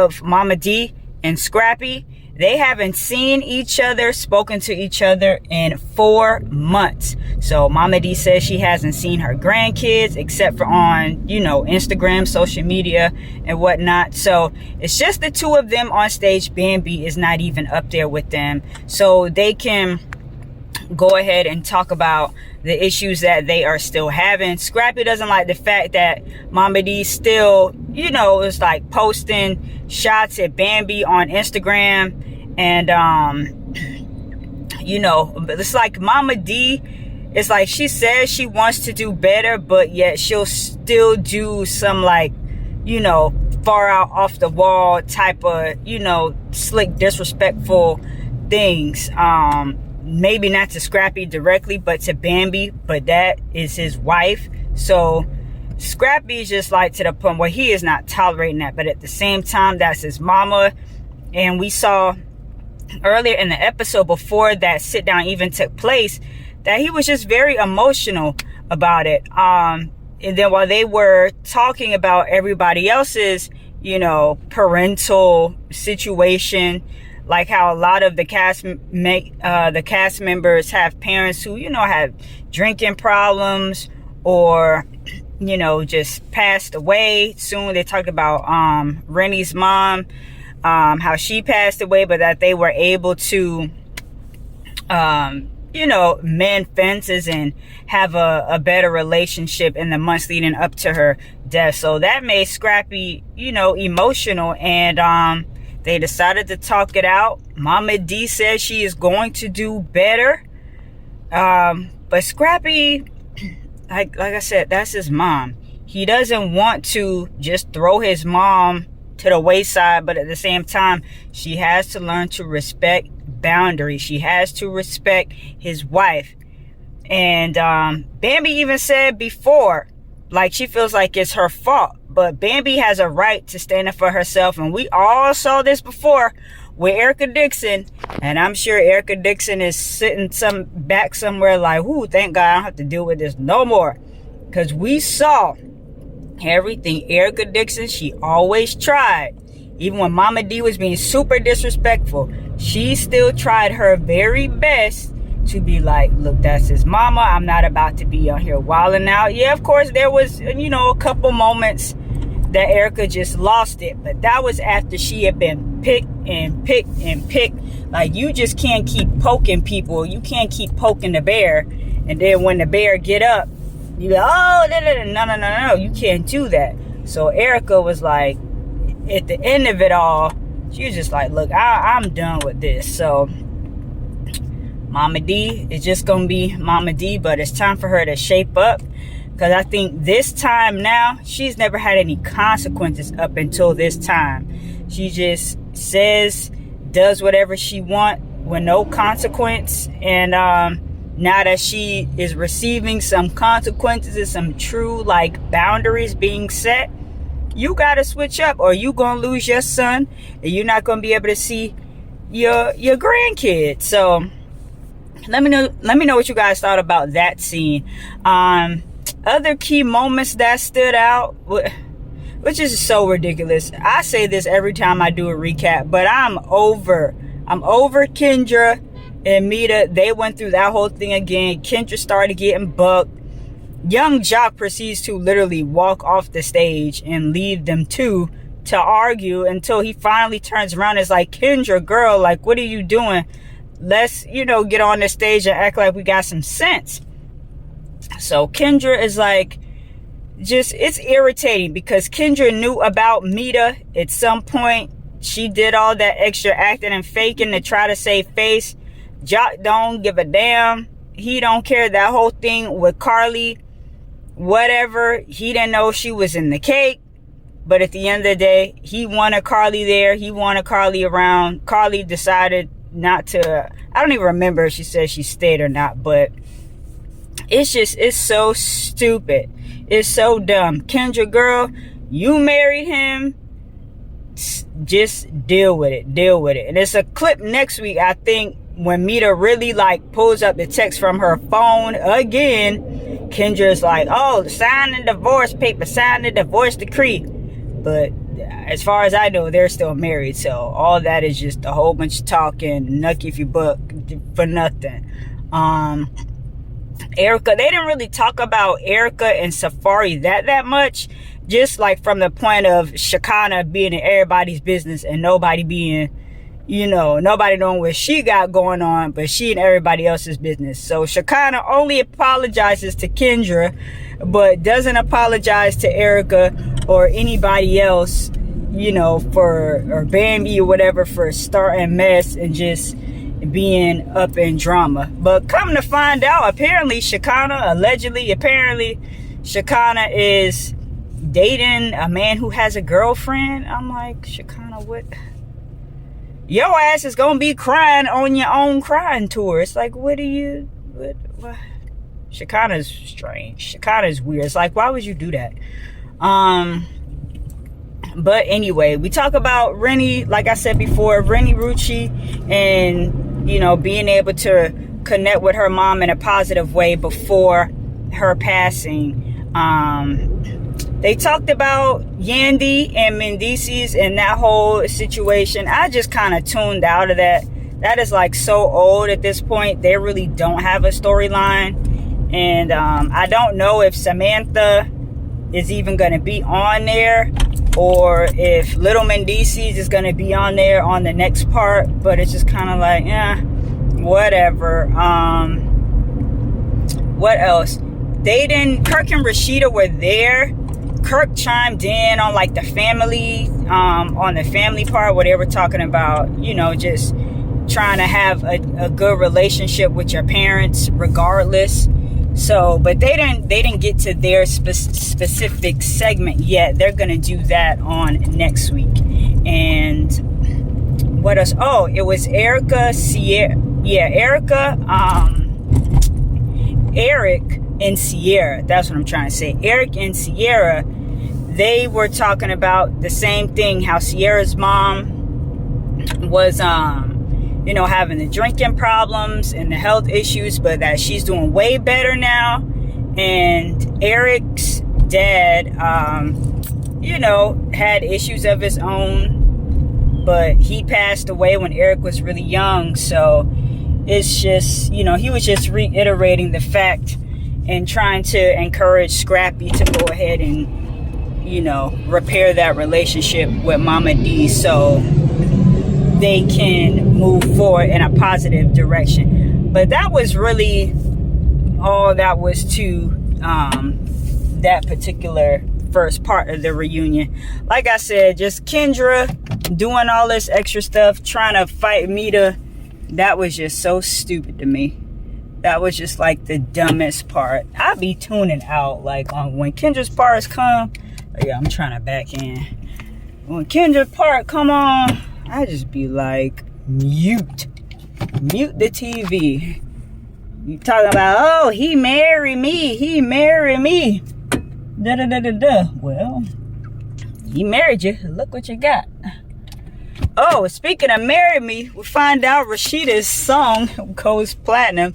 of Momma Dee and Scrappy. They haven't seen each other, spoken to each other in 4 months. So Momma Dee says she hasn't seen her grandkids except for on, Instagram, social media and whatnot. So it's just the two of them on stage. Bambi is not even up there with them. So they can go ahead and talk about the issues that they are still having. Scrappy doesn't like the fact that Momma Dee still, is like posting shots at Bambi on Instagram. And, it's like Momma Dee, it's like she says she wants to do better, but yet she'll still do some far out off the wall type of, slick, disrespectful things. Maybe not to Scrappy directly, but to Bambi, but that is his wife. So Scrappy is just like to the point where he is not tolerating that, but at the same time, that's his mama. And we saw earlier in the episode before that sit down even took place that he was just very emotional about it. And then while they were talking about everybody else's, parental situation, like how a lot of the cast members have parents who, have drinking problems or, just passed away soon. They talked about Rennie's mom, how she passed away, but that they were able to, mend fences and have a better relationship in the months leading up to her death. So that made Scrappy, emotional, and they decided to talk it out. Momma Dee says she is going to do better. But Scrappy, like I said, that's his mom. He doesn't want to just throw his mom to the wayside, but at the same time, she has to learn to respect boundaries. She has to respect his wife. And Bambi even said before, like she feels like it's her fault, but Bambi has a right to stand up for herself. And we all saw this before with Erica Dixon, and I'm sure Erica Dixon is sitting back somewhere like, "Ooh, thank God I don't have to deal with this no more," because we saw everything Erica Dixon, she always tried. Even when Momma Dee was being super disrespectful, she still tried her very best to be like, "Look, that's his mama. I'm not about to be on here wilding out." Yeah, of course, there was, a couple moments that Erica just lost it. But that was after she had been picked and picked and picked. Like, you just can't keep poking people. You can't keep poking the bear. And then when the bear get up, you go, "Oh, no, you can't do that." So Erica was like, at the end of it all, she was just like, "Look, I'm done with this." So Momma Dee is just gonna be Momma Dee, but it's time for her to shape up, because I think this time now, she's never had any consequences up until this time. She just does whatever she wants with no consequence. And now that she is receiving some consequences and some true boundaries being set, you gotta switch up, or you gonna lose your son and you're not gonna be able to see your grandkids. So let me know what you guys thought about that scene. Other key moments that stood out, which is so ridiculous. I say this every time I do a recap, but I'm over Kendra and Mita. They went through that whole thing again. Kendra started getting bucked. Young Jock proceeds to literally walk off the stage and leave them two to argue until he finally turns around and is like, "Kendra, girl, what are you doing? Let's, get on the stage and act like we got some sense." So Kendra is it's irritating because Kendra knew about Mita. At some point, she did all that extra acting and faking to try to save face. Jock don't give a damn. He don't care. That whole thing with Carly, whatever, he didn't know she was in the cake. But at the end of the day, he wanted Carly there. He wanted Carly around. Carly decided not to. I don't even remember if she said she stayed or not, but it's so stupid. It's so dumb. Kendra, girl, you married him. Just deal with it. And it's a clip next week, I think, when Mita really pulls up the text from her phone again. Kendra's like, "Oh, sign the divorce paper, sign the divorce decree." But as far as I know, they're still married. So all that is just a whole bunch of talking, nucky if you buck for nothing. Erica, they didn't really talk about Erica and Safari that much. Just like from the point of Shekinah being in everybody's business and nobody being, nobody knowing what she got going on, but she in everybody else's business. So Shekinah only apologizes to Kendra, but doesn't apologize to Erica or anybody else, or Bambi or whatever, for starting mess and just being up in drama. But come to find out, apparently Shekinah is dating a man who has a girlfriend. I'm like, Shekinah, what? Your ass is gonna be crying on your own crying tour. It's like, what? Shekinah's strange. Shekinah's weird. It's like, why would you do that? But anyway, we talk about Rennie, like I said before, Rennie Rucci, and being able to connect with her mom in a positive way before her passing. They talked about Yandy and Mendices and that whole situation. I just kind of tuned out of that. That is like so old at this point. They really don't have a storyline. And I don't know if Samantha is even going to be on there, or if Little Mendices is going to be on there on the next part. But it's just kind of like, whatever. What else? Kirk and Rasheeda were there. Kirk chimed in on like the family, on the family part where they were talking about, just trying to have a good relationship with your parents regardless. So, but they didn't get to their specific segment yet. They're gonna do that on next week. And what else? Oh, it was Erica, Sierra. Yeah, Erica, Eric and Sierra. That's what I'm trying to say. Eric and Sierra, they were talking about the same thing, how Sierra's mom was having the drinking problems and the health issues, but that she's doing way better now. And Eric's dad had issues of his own, but he passed away when Eric was really young. So it's just, he was just reiterating the fact and trying to encourage Scrappy to go ahead and, repair that relationship with Momma Dee so they can move forward in a positive direction. But that was really all that was to that particular first part of the reunion. Like I said, just Kendra doing all this extra stuff, trying to fight Mita. That was just so stupid to me. That was just like the dumbest part. I be tuning out like when Kendra's parts come. Oh yeah, I'm trying to back in. When Kendra's part come on, I just be like, mute the TV. You talking about, oh, he married me. Da da da da da. Well, he married you. Look what you got. Oh, speaking of marry me, we find out Rasheeda's song goes platinum.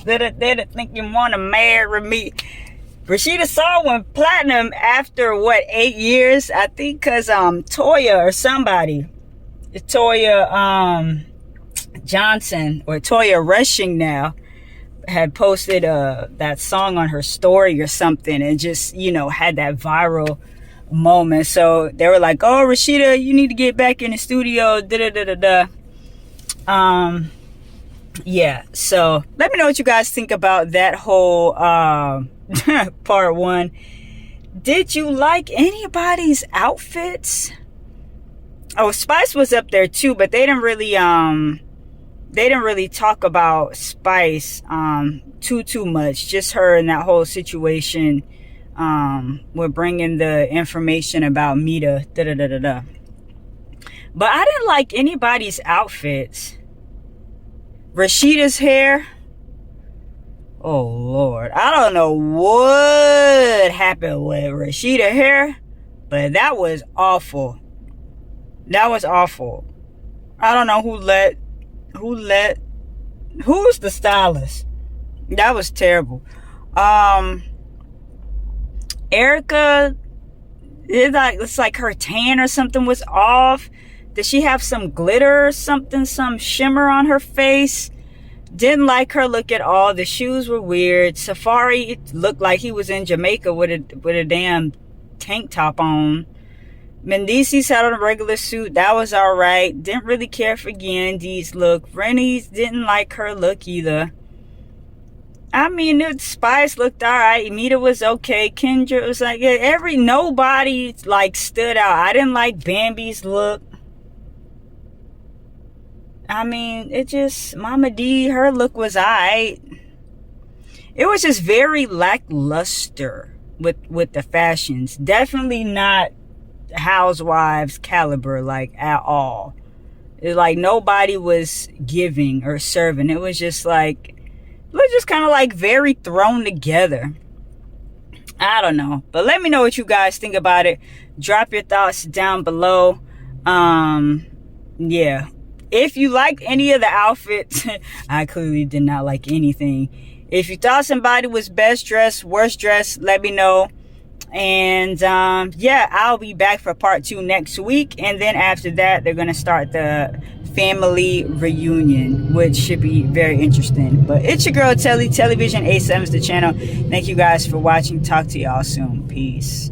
They think you want to marry me. Rasheeda's song went platinum after 8 years? I think because Toya or somebody, Toya Johnson or Toya Rushing now, had posted that song on her story or something, and just had that viral moment. So they were like, oh, Rasheeda, you need to get back in the studio, yeah. So let me know what you guys think about that whole part one. Did you like anybody's outfits? Oh, Spice was up there too, but they didn't really talk about Spice too much. Just her and that whole situation. We're bringing the information about Mita, But I didn't like anybody's outfits. Rasheeda's hair. Oh Lord, I don't know what happened with Rasheeda's hair, but that was awful. That was awful. I don't know who's the stylist. That was terrible. Erica, It's like her tan or something was off. Did she have some glitter or something, some shimmer on her face? Didn't like her look at all. The shoes were weird. Safari looked like he was in Jamaica with a damn tank top on. Mendices had on a regular suit. That was alright. Didn't really care for Yandy's look. Rennie's didn't like her look either. I mean, Spice looked alright. Mita was okay. Kendra was like, yeah, nobody like stood out. I didn't like Bambi's look. I mean, Momma Dee, her look was alright. It was just very lackluster with the fashions. Definitely not Housewives caliber, like, at all. It's like nobody was giving or serving. It was just like, it was just kind of like very thrown together. I don't know, but let me know what you guys think about it. Drop your thoughts down below. Yeah, if you liked any of the outfits, I clearly did not like anything. If you thought somebody was best dressed, worst dressed, let me know. And yeah, I'll be back for part 2 next week, and then after that they're gonna start the family reunion, which should be very interesting. But it's your girl Telly. TelliVision87 is the channel. Thank you guys for watching. Talk to y'all soon. Peace.